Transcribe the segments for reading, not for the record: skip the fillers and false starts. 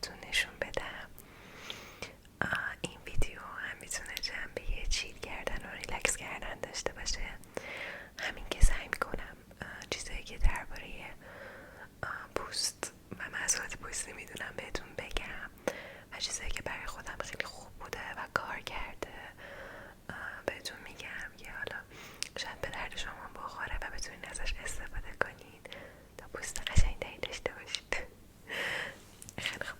بهتون نشون بدم. این ویدیو هم میتونه جنبه چیل کردن و ریلکس کردن داشته باشه. همین که سعی میکنم چیزایی که درباره پوست و محصولات پوستی میدونم بهتون بگم و چیزایی که برای خودم خیلی خوب بوده و کار کرده بهتون میگم که حالا شاید به درد شما بخوره و بتونین ازش استفاده کنین تا پوست قشنگ‌تری داشته باشید. خیلی خوب.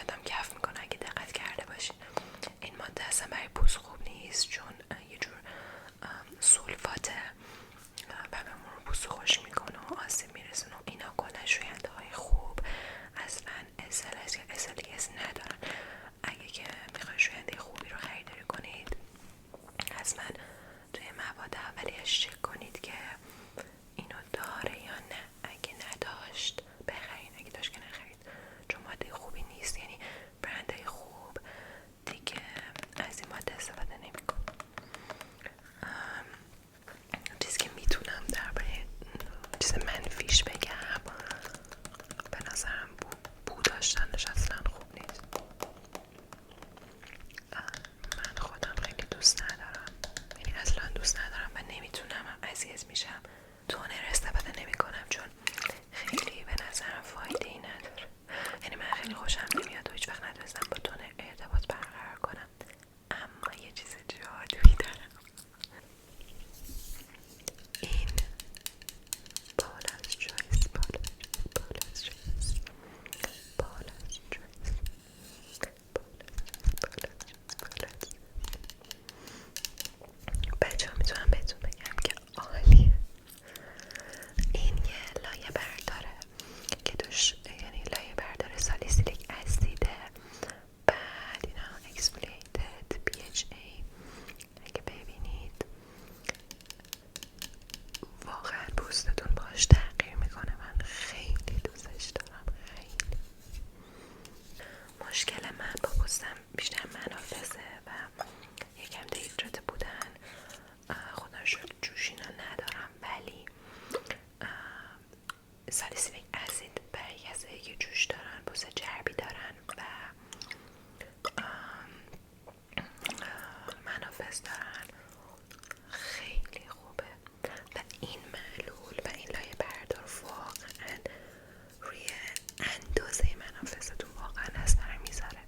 صورتم کف میکنه اگه دقت کرده باشین. این ماده اصلا برای پوست خوب نیست چون یه جور سولفاته و به مرور پوست خوش میکنه و آسیب میرسونه و اینا کلا شوینده های خوب اصلا SLS ندارن. اگه که میخوای شوینده خوبی رو خریداری کنید حتما توی مواد اولیش چک کنید که اینو داره یا نه. اگه نداشت بخرین، اگه داشت که نخرید، چون ماده خوبی نیست. یعنی برندهای خوب دیگه از این ماده استفاده نمی‌کنه. چیزی که میتونم درباره چیز منفیش بگم، به نظرم بو داشتنش اصلا خوب نیست. من خودم خیلی دوست ندارم، یعنی اصلا دوست ندارم و نمیتونم، هم اذیت میشم. تونر استفاده نمیکنم چون خیلی به نظرم فایده ای نداره. یعنی من خیلی خوشم نمیاد و هیچ وقت نتونستم با تونر ارتباط برقرار کنم. اما یه چیز جادویی دارم. این Paula's Choice بچه ها میتونم بهتون بگم که عالیه. این یه لایه برداره که توش یعنی لایه بردار سالیسیلیک اسیده، بعد اینا اکسفولیتد PHA. اگه ببینید واقعا پوستتون باش تغییر میکنه. من خیلی دوستش دارم. خیلی مشکل من با پوستم بیشتر منافذه و یکم دیدرات بودن. خدا رو شکر جوش اینا ندارم، ولی سالیسیلیک اسید برای کسایی که جوش دارن، پوست چربی دارن و منافذ دارن خیلی خوبه. و این معلول و این لایه بردار واقعا روی اندازه منافذتون واقعا اثر میذاره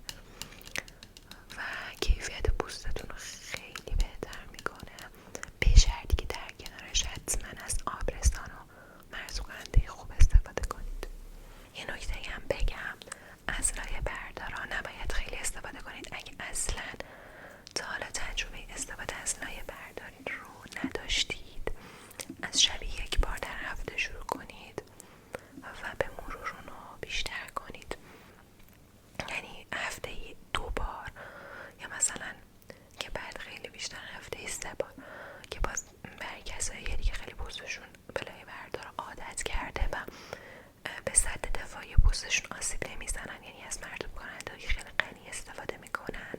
و کیفیت پوستتون رو خیلی بهتر میکنه، به شرطی که در کنارش حتما از آبرسان و مرطوب‌کننده خوب استفاده کنید. یه نکته هم بگم، از لایه بردارا نباید خیلی استفاده کنید. اگه اصلا تا حالا تجربه استفاده از لایه برداری رو نداشتید، از شبیه یک بار در هفته شروع کنید و به مرور اونو بیشتر کنید. یعنی هفته 2 بار یا مثلا که بعد خیلی بیشتر هفته 3 بار، که باز برای کسایی دیگه خیلی پوستشون به لایه بردار عادت کرده و به سد دفاعی پوستشون آسیب نمیزنن، یعنی از مرطوب کننده که خیلی غنی استفاده میکنن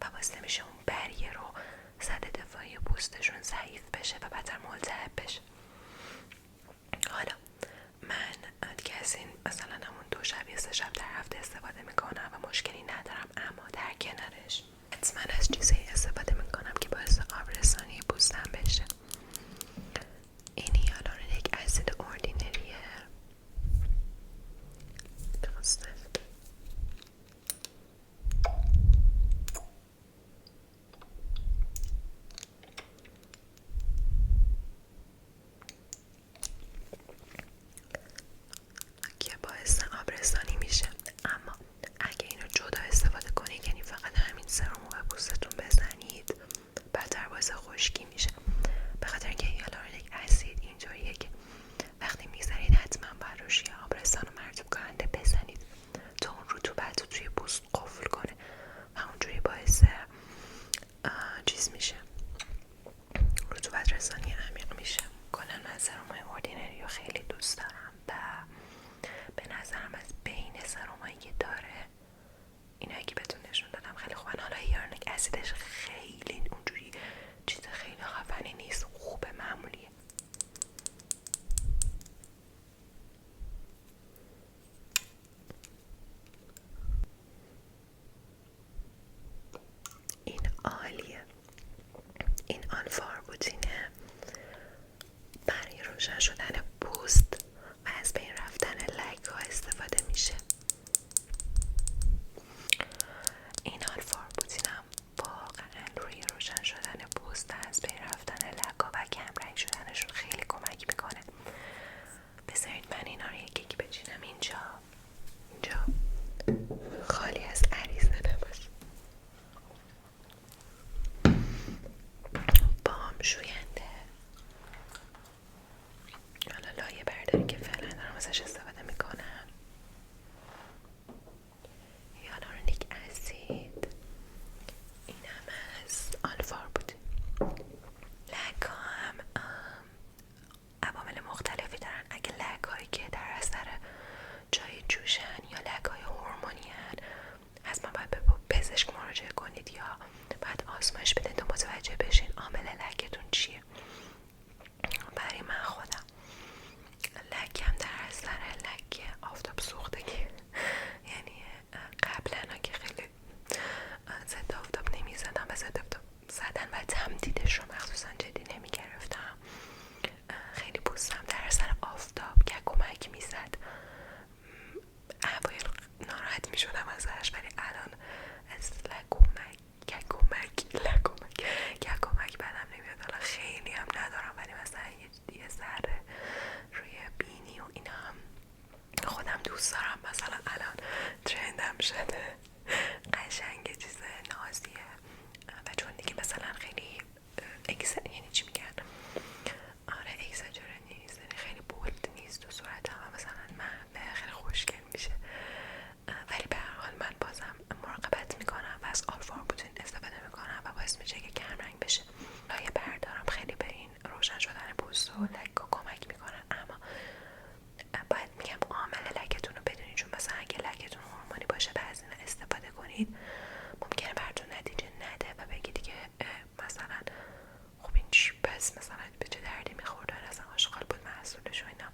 و باعث نمیشه اون بریه رو سد دفاعی پوستشون ضعیف بشه و بدتر ملتهب بشه. حالا من دیگه از این مثلا همون 2 شب یا 3 شب در هفته استفاده میکنم و مشکلی ندارم، اما در کنارش حتما از چیزایی استفاده میکنم که باعث آبرسانی پوستم بشه. این هیالورونیک اسید اوردینریه، درسته؟ که باعث آبرسانی میشه. اما اگه اینو جدا استفاده کنید، یعنی فقط همین سرمو به پوستتون بزنید، بدتر باعث خشکی میشه. به خاطر اینکه هیالورونیک اسید اینجوریه که وقتی میزنید حتما باید روش یه آبرسان و مرطوب کننده بزنید تا اون رطوبت رو توی پوست قفل کنه و اونجوری باعث چیز میشه، رطوبت رسانی عمیق میشه. کلا من سرمای اوردینری رو خیلی دوست دارم و به نظرم از بین سرمایی که داره اینایی که بهتون نشون دادم خیلی خوبن. حالا هیالورونیک اسیدش خیلی اونجوری چیز خیلی خفنی نیست، خوبه، معمولیه. این عالیه. این آلفاربوتینه، برای روشن شدن پوست و از بین رفتن لک‌ها استفاده میشه. این آلفاربوتینم واقعا روی روشن شدن پوست، از بین رفتن لک‌ها و کمرنگ شدنشون خیلی کمک میکنه. بذارید من اینا رو یکی یکی بچینم اینجا خالی آزمایش بدین تا متوجه بشین عامل لکتون چیه. برای من خودم لکم در اثر لک آفتاب سوختگی، یعنی قبلا که خیلی ضد آفتاب نمیزدم و ضد آفتاب زدن و تمدیدش رو مخصوصا جدی نمیگرفتم، خیلی پوستم در اثر آفتاب کمک میزد، اوایل ناراحت میشدم ازش، ولی الان از کمک بدم نمیاد. حالا خیلی هم ندارم، ولی مثلا یه ذره روی بینی و اینا هم خودم دوست دارم. مثلا الان ترندم شده قشنگ چیز نازیه و چون دیگه مثلا خیلی یعنی چی میگن، آره اگزاجره نیست، یعنی خیلی بولد نیست و صورتم مثلا من خیلی خوشگل میشه، ولی به هر حال من بازم مراقبت میکنم و از آلفاربوتین استفاده میکنم و باعث میشه که کمرنگ بشه. لایه بردارم خیلی به این روشن شدن پوست و لک کمک میکنن، اما باید میگم عامل لکتون رو بدونید، چون مثلا اگه لکتون هورمونی باشه و از این استفاده کنید ممکنه براتون نتیجه نده و بگید که مثلا خب این چی، پس مثلا به چه دردی میخورد، اصلا آشغال بود محصولش و اینا.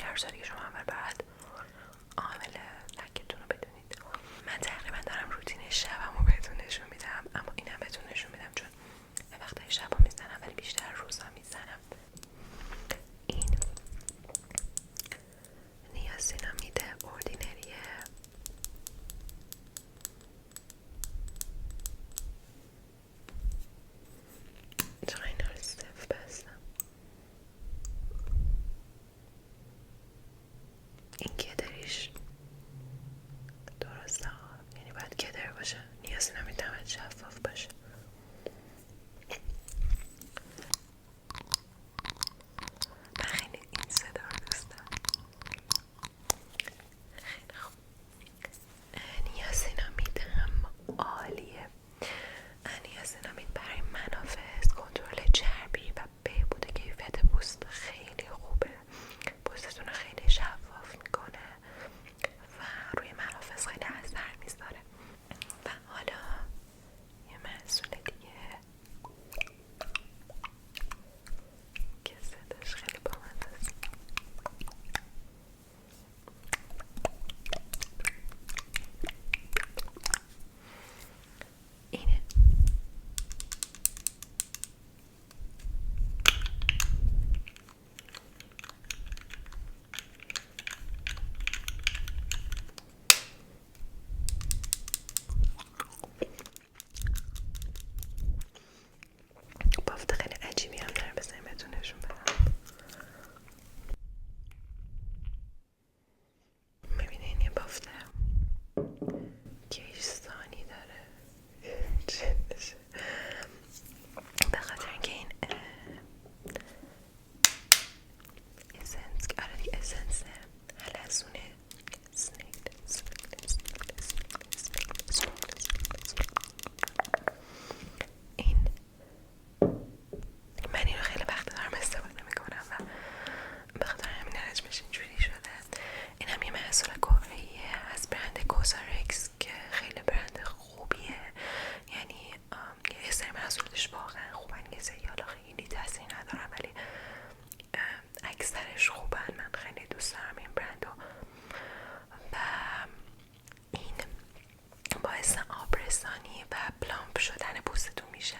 هر سالی که شما اول بعد عامل لکتون رو بدونید. من تقریبا دارم روتین شبم رو بهتون نشون میدم، اما اینم بهتون نشون میدم چون به وقتای شب ها میزنم ولی بیشتر روزا میزنم. این نیاسینامید اوردینریه، چرا اینا رو صف بستم. این کدریش درسته ها، یعنی باید کدر باشه، نیاسینامید باید شفاف باشه. من خیلی این صدا رو دوست دارم. خیلی خوب، نیاسینامید هم عالیه. نیاسینامید برای منافذ، کنترل چربی و بهبود کیفیت پوست خیلی خوبه، پوستتون رو خیلی شفاف میکنه و روی منافذ خیلی اثر میذاره. و حالا یه محصول دیگه که صداش خیلی بامزه است، اینه. بافت خیلی عجیبی هم داره، بذاریم بهتون نشون بدم. ببینین یه بافته کیشستانی داره جدشه، به خاطر اینکه این اسنس، آره دیگه اسنس حلزونه این، من اینو خیلی وقت دارم استفاده میکنم و به خاطر همین حجمش اینجوری شده. این هم یه محصول کوره‌ایه از برند کوزارکس که خیلی برند خوبیه، یعنی یه سری محصولش واقعا خوبن، یه سری حالا خیلی تاثیر ندارن ولی اکثرش خوبن. من خیلی دوست دارم این برندو و این باعث آبرسانی و پلامپ شدن پوستتون میشه.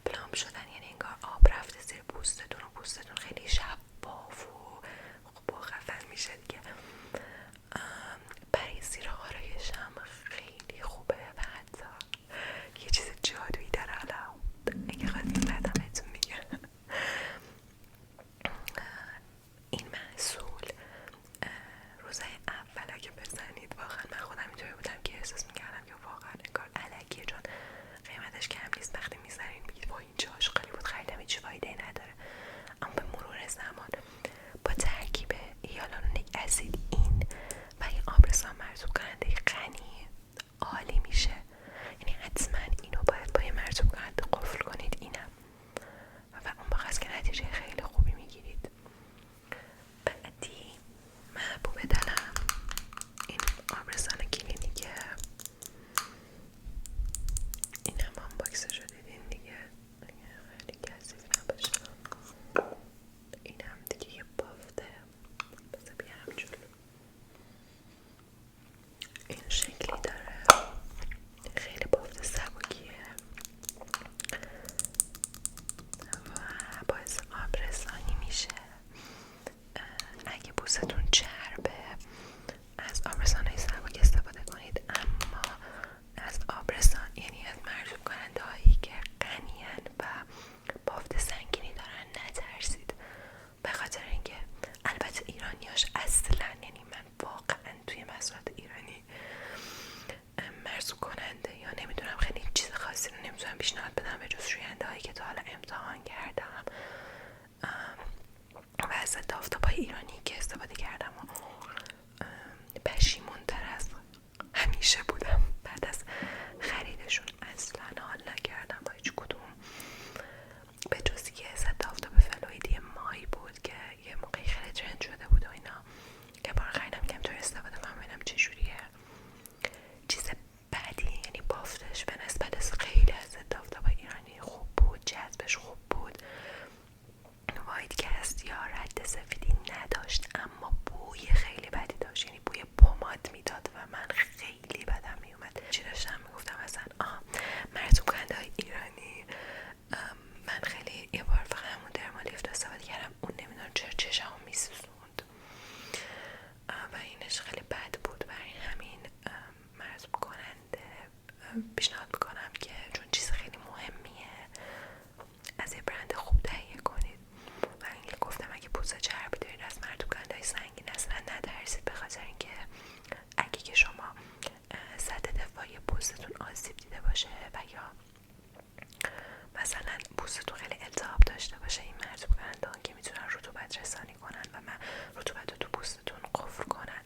پلامپ شدن یعنی انگار آب رفته زیر پوستتون و پوستتون خیلی شفاف و خفن میشه دیگه. برای زیر آرایش هم خیلی خوبه و حتی یه چیز جادویی داره، حالا اگه خواستیم بعدم بهتون میگم. این محصول روزای اولا که بزنید واقعا من خودم اینطوری بودم که احساس میکردم که واقعا انگار الکیه، چون قیمتش کم نیست. وقتی میزنین میگید وای این چه آشغالی بود خریدم، هیچ فایده نداره، اما به مرور زمان با ترکیب هیالورونیک اسید خاصی رو نمیتونم پیشنهاد بدم به جز شوینده هایی که تا حالا امتحان کردم و از ضد آفتاب‌های ایرانی که استفاده کردم و پشیمون‌تر از همیشه بودم بعد از خریدشون. اصلا حال نکردم با هیچ کدوم به جز یه ضد آفتاب فلویدی مای بود که یه موقعی خیلی ترند شده بود و اینا که بار خریدم که همطور استفاده کنم ببینم چجوریه. چیز بدی یعنی بافتش به نسبت از خیلی از ضد آفتاب‌های ایرانی خوب بود، جذبش خوب بود، واید کست یا رد سفیدی نداشت اما بوی خیلی بدی داشت، یعنی بوی پماد میداد و من خیلی بدم میومد. چی داشتم میگفتم اصلا مرطوب کننده های ایرانی. من خیلی یه بار فقط همون درمالیفت استفاده کردم، اون نمیدونم چرا چشمو میسوزوند و اینش خیلی بد بود. برای همین مرطوب کننده پیشنهاد میکنم که چون چیز خیلی مهمیه از یه برند خوب تهیه کنید. و اینکه گفتم اگه پوست چربی دارید از مرطوب کننده های سنگین اصلا نترسید، به خاطر اینکه اگه که شما سطح دفاعی پوستتون آسیب دیده باشه و یا مثلا پوستتون خیلی التهاب داشته باشه، این مرطوب کننده ها که میتونن رطوبت رسانی کنن و رطوبت رو تو پوستتون قفل کنن